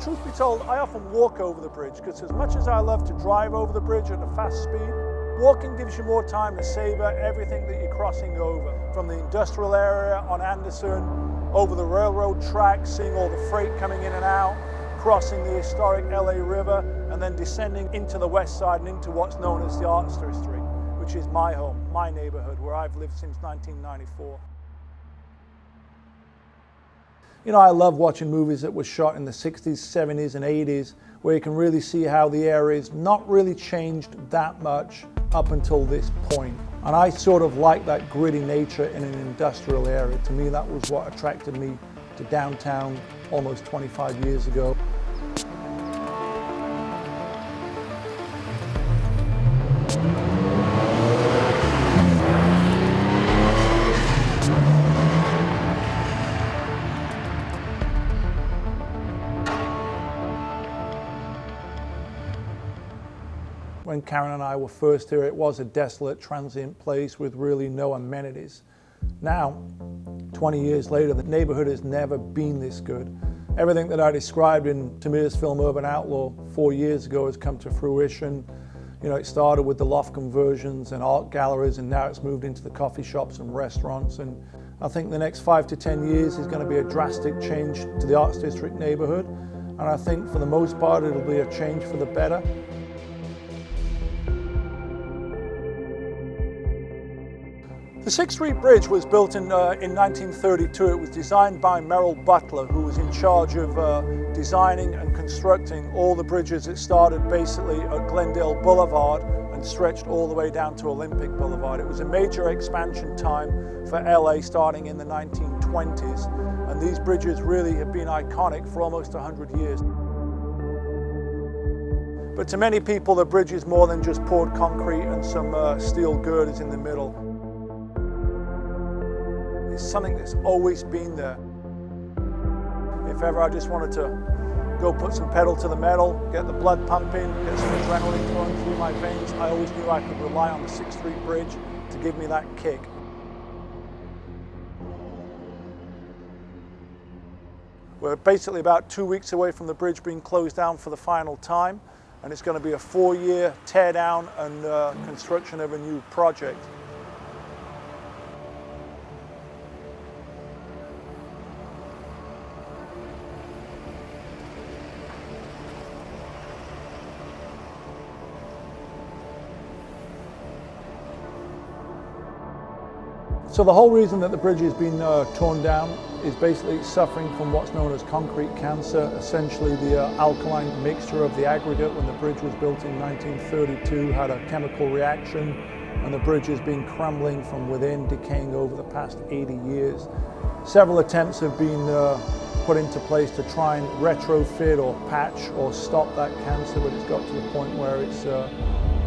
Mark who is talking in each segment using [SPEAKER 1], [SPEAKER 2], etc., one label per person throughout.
[SPEAKER 1] truth be told, I often walk over the bridge because as much as I love to drive over the bridge at a fast speed, walking gives you more time to savor everything that you're crossing over. From the industrial area on Anderson, over the railroad track, seeing all the freight coming in and out, crossing the historic LA River, and then descending into the west side and into what's known as the Arts District, which is my home, my neighborhood, where I've lived since 1994. You know, I love watching movies that were shot in the 60s, 70s, and 80s, where you can really see how the area's not really changed that much up until this point. And I sort of like that gritty nature in an industrial area. To me, that was what attracted me to downtown almost 25 years ago. When Karen and I were first here, it was a desolate, transient place with really no amenities. Now, 20 years later, the neighborhood has never been this good. Everything that I described in Tamir's film Urban Outlaw 4 years ago has come to fruition. You know, it started with the loft conversions and art galleries, and now it's moved into the coffee shops and restaurants. And I think the next 5 to 10 years is going to be a drastic change to the Arts District neighborhood. And I think for the most part, it'll be a change for the better. The 6th Street Bridge was built in 1932. It was designed by Merrill Butler, who was in charge of designing and constructing all the bridges. It started basically at Glendale Boulevard and stretched all the way down to Olympic Boulevard. It was a major expansion time for LA starting in the 1920s. And these bridges really have been iconic for almost 100 years. But to many people, the bridge is more than just poured concrete and some steel girders in the middle. It's something that's always been there. If ever I just wanted to go put some pedal to the metal, get the blood pumping, get some adrenaline flowing through my veins, I always knew I could rely on the 6th Street Bridge to give me that kick. We're basically about 2 weeks away from the bridge being closed down for the final time, and it's going to be a 4-year tear down and construction of a new project. So the whole reason that the bridge has been torn down is basically suffering from what's known as concrete cancer. Essentially the alkaline mixture of the aggregate when the bridge was built in 1932 had a chemical reaction, and the bridge has been crumbling from within, decaying over the past 80 years. Several attempts have been put into place to try and retrofit or patch or stop that cancer, but it's got to the point where it's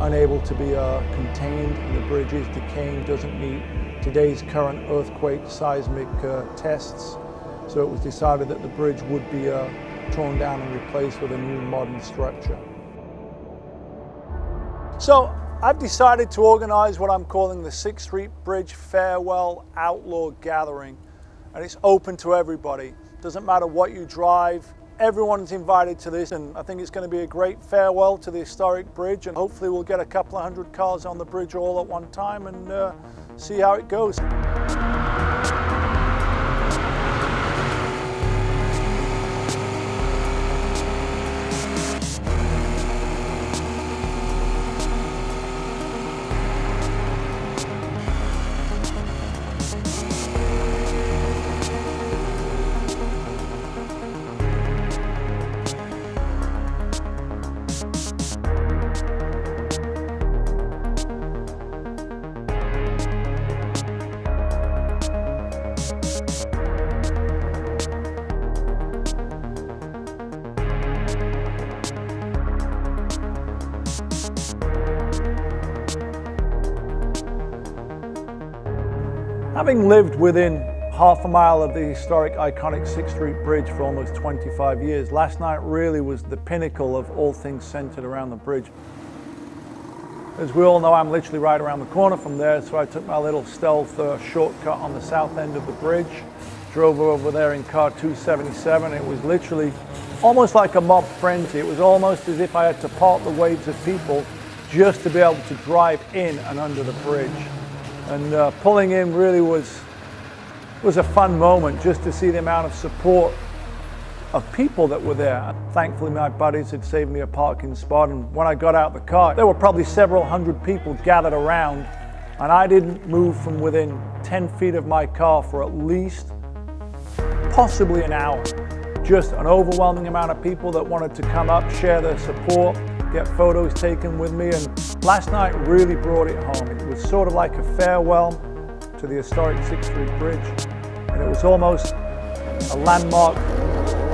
[SPEAKER 1] unable to be contained, and the bridge is decaying, doesn't meet today's current earthquake seismic tests. So it was decided that the bridge would be torn down and replaced with a new modern structure. So I've decided to organize what I'm calling the 6th Street Bridge Farewell Outlaw Gathering, and it's open to everybody. Doesn't matter what you drive, everyone's invited to this, and I think it's going to be a great farewell to the historic bridge, and hopefully we'll get a couple of 100 cars on the bridge all at one time and see how it goes. Having lived within half a mile of the historic, iconic 6th Street Bridge for almost 25 years, last night really was the pinnacle of all things centered around the bridge. As we all know, I'm literally right around the corner from there, so I took my little stealth shortcut on the south end of the bridge, drove over there in car 277. It was literally almost like a mob frenzy. It was almost as if I had to part the waves of people just to be able to drive in and under the bridge. And pulling in really was a fun moment, just to see the amount of support of people that were there. Thankfully, my buddies had saved me a parking spot, and when I got out the car, there were probably several hundred people gathered around, and I didn't move from within 10 feet of my car for at least possibly an hour. Just an overwhelming amount of people that wanted to come up, share their support, get photos taken with me, and last night really brought it home. It was sort of like a farewell to the historic 6th Street Bridge, and it was almost a landmark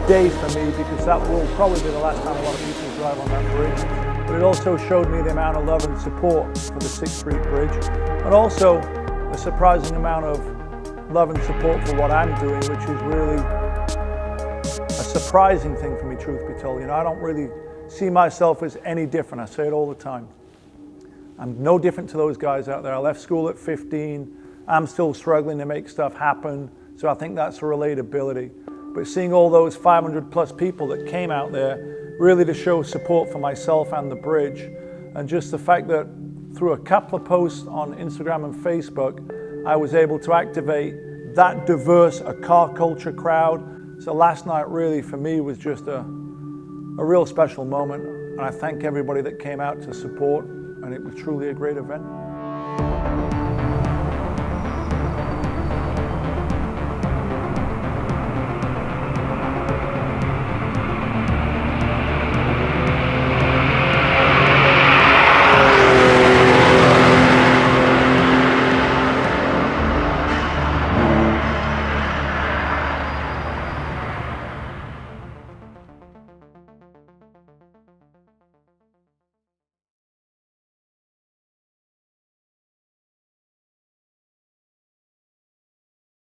[SPEAKER 1] day for me, because that will probably be the last time a lot of people drive on that bridge. But it also showed me the amount of love and support for the 6th Street Bridge, and also a surprising amount of love and support for what I'm doing, which is really a surprising thing for me, truth be told. You know, I don't really see myself as any different. I say it all the time. I'm no different to those guys out there. I left school at 15. I'm still struggling to make stuff happen. So I think that's a relatability. But seeing all those 500 plus people that came out there really to show support for myself and the bridge, and just the fact that through a couple of posts on Instagram and Facebook, I was able to activate that diverse a car culture crowd. So last night really for me was just a real special moment, and I thank everybody that came out to support, and it was truly a great event.